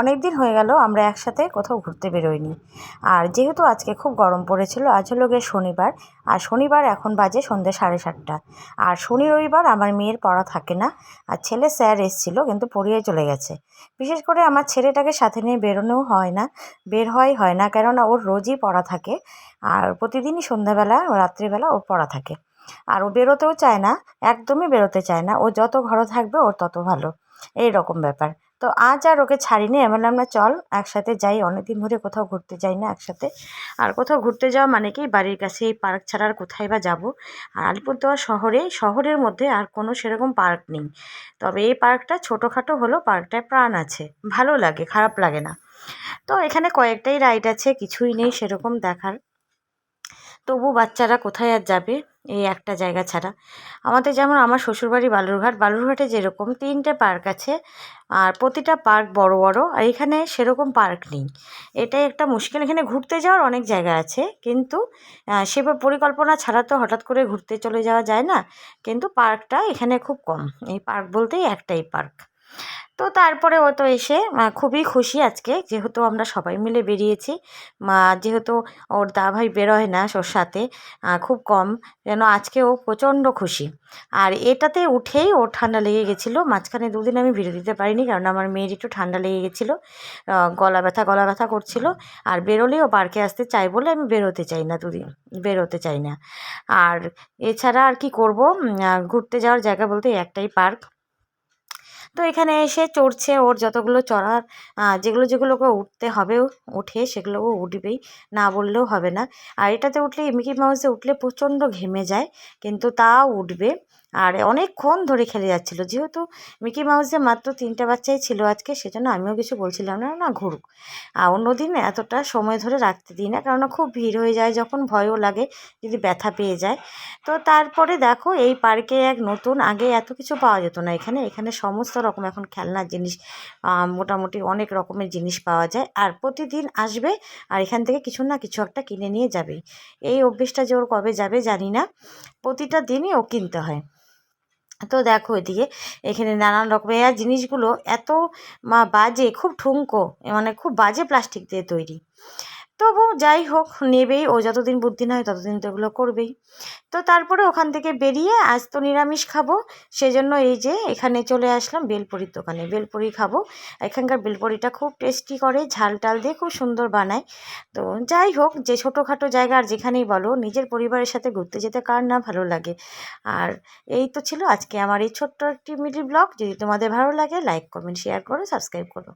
অনেক দিন হয়ে গেল আমরা একসাথে কোথাও ঘুরতে বেরোইনি। আর যেহেতু আজকে খুব গরম পড়েছিল, আজ হলো গিয়ে শনিবার, আর শনিবার এখন বাজে সন্ধ্যে 7:30। আর শনি রবিবার আমার মেয়ের পড়া থাকে না, আর ছেলে স্যার এসেছিলো কিন্তু পড়িয়ে চলে গেছে। বিশেষ করে আমার ছেলেটাকে সাথে নিয়ে বেরোনোও হয় না, বের হওয়াই হয় না, কেননা ওর রোজই পড়া থাকে। আর প্রতিদিনই সন্ধ্যাবেলা রাত্রিবেলা ওর পড়া থাকে। আর ও বেরোতেও চায় না, একদমই বেরোতে চায় না। ও যত ঘরে থাকবে ওর তত ভালো, এই রকম ব্যাপার। তো আজ আর ওকে ছাড়িনি, আমি বললাম না চল একসাথে যাই, অনেকদিন ধরে কোথাও ঘুরতে যাই না একসাথে। আর কোথাও ঘুরতে যাওয়া মানে কি, বাড়ির কাছে এই পার্ক ছাড়া আর কোথায় বা যাবো। আর আলিপুরদুয়ার শহরের মধ্যে আর কোনো সেরকম পার্ক নেই। তবে এই পার্কটা ছোটোখাটো হলেও পার্কটায় প্রাণ আছে, ভালো লাগে, খারাপ লাগে না। তো এখানে কয়েকটাই রাইড আছে, কিছুই নেই সেরকম দেখার। তবু বাচ্চারা কোথায় আর যাবে এই একটা জায়গা ছাড়া। আমাদের যেমন আমার শ্বশুরবাড়ি বালুরঘাটে যেরকম 3টে পার্ক আছে, আর প্রতিটা পার্ক বড় বড়, আর এখানে সেরকম পার্ক নেই। এটাই একটা মুশকিল। এখানে ঘুরতে যাওয়ার অনেক জায়গা আছে, কিন্তু সেভাবে পরিকল্পনা ছাড়া তো হঠাৎ করে ঘুরতে চলে যাওয়া যায় না। কিন্তু পার্কটা এখানে খুব কম, এই পার্ক বলতেই একটাই পার্ক। তো তারপরে ও তো এসে খুবই খুশি আজকে, যেহেতু আমরা সবাই মিলে বেরিয়েছি। যেহেতু ওর দাভাই বেরোয় না ওর সাথে, খুব কম, যেন আজকে ও প্রচণ্ড খুশি। আর এটাতে উঠেই ওর ঠান্ডা লেগে গেছিলো। মাঝখানে দুদিন আমি ভিডিও দিতে পারিনি, কারণ আমার মেয়ের একটু ঠান্ডা লেগে গেছিলো, গলা ব্যথা করছিল। আর বেরোলেও পার্কে আসতে চাই বলে আমি বেরোতে চাই না, দুদিন বেরোতে চাই না। আর এছাড়া আর কি করব, ঘুরতে যাওয়ার জায়গা বলতে একটাই পার্ক। তো এখানে এসে চড়ছে, ওর যতগুলো চড়ার যেগুলোকে উঠতে হবে ওঠে, সেগুলো ও উঠবেই, না বললেও হবে না। আর এটাতে উঠলে, মিকি মাউসে উঠলে প্রচণ্ড ঘেমে যায়, কিন্তু তাও উঠবে। আর অনেকক্ষণ ধরে খেলে যাচ্ছিলো, যেহেতু মিকি মাউসে মাত্র 3টে বাচ্চাই ছিল আজকে, সেজন্য আমিও কিছু বলছিলাম না, না ঘুরুক। আর অন্যদিন এতটা সময় ধরে রাখতে দিই না, কেননা খুব ভিড় হয়ে যায়, যখন ভয়ও লাগে যদি ব্যথা পেয়ে যায়। তো তারপরে দেখো এই পার্কে এক নতুন, আগে এত কিছু পাওয়া যেত না এখানে সমস্ত রকম এখন খেলনার জিনিস, মোটামুটি অনেক রকমের জিনিস পাওয়া যায়। আর প্রতিদিন আসবে আর এখান থেকে কিছু না কিছু একটা কিনে নিয়ে যাবে। এই অভ্যেসটা যে ওর কবে যাবে জানি না, প্রতিটা দিনই ও কিনতে হয়। তো দেখো এদিকে এখানে নানান রকমের জিনিসগুলো এত বাজে, খুব ঠুনকো, মানে খুব বাজে প্লাস্টিক দিয়ে তৈরি। তবু যাই হোক, নেবেই ও, যতদিন বুদ্ধি না হয় ততদিন তো এগুলো করবেই। তো তারপরে ওখান থেকে বেরিয়ে আজ তো নিরামিষ খাবো, সেজন্য এই যে এখানে চলে আসলাম বেলপুরির দোকানে, বেলপুরি খাবো। এখানকার বেলপুরিটা খুব টেস্টি করে, ঝাল টাল দিয়ে খুব সুন্দর বানায়। তো যাই হোক, যে ছোটোখাটো জায়গা আর যেখানেই বলো, নিজের পরিবারের সাথে ঘুরতে যেতে কার না ভালো লাগে। আর এই তো ছিল আজকে আমার এই ছোট্ট একটি মিনি ব্লগ। যদি তোমাদের ভালো লাগে, লাইক কমেন্ট শেয়ার করো, সাবস্ক্রাইব করো।